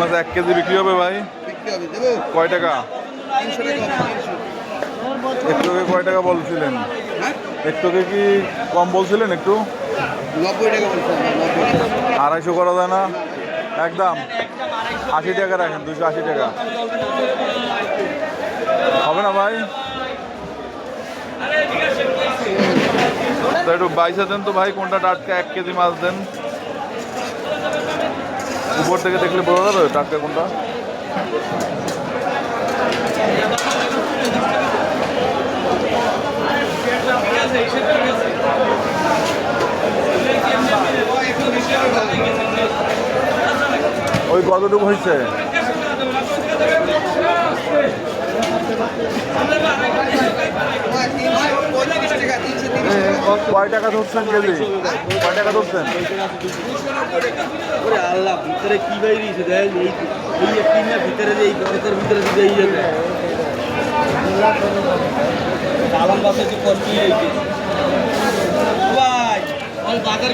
মাছ 1 KG বিক্রি হবে ভাই? কয় টাকা? একটু আগে কয় টাকা বলছিলেন? একটু আগে কি কম বলছিলেন? একটু 90 টাকা বলছিলাম। 250 করা যায় না? একদম 80 টাকা রাখেন, 280 টাকা হবে না ভাই? তো একটু বাইসে দেন তো ভাই, কোনটা টাটকা 1 কেজি মাছ দেন। উপর থেকে দেখলে বোঝা যাবে টাটকা কোনটা। ওই কতটুকু হয়েছে? কয় টাকা ধরছেন কেজি? কয় টাকা ধরছেন? আল্লাহ ভিতরে কি বাইরিয়েছে দেখ, এই ভিতরে এই গরতের ভিতরে যদি এই যাবে আলম বাসে কষ্ট ভাই বাজার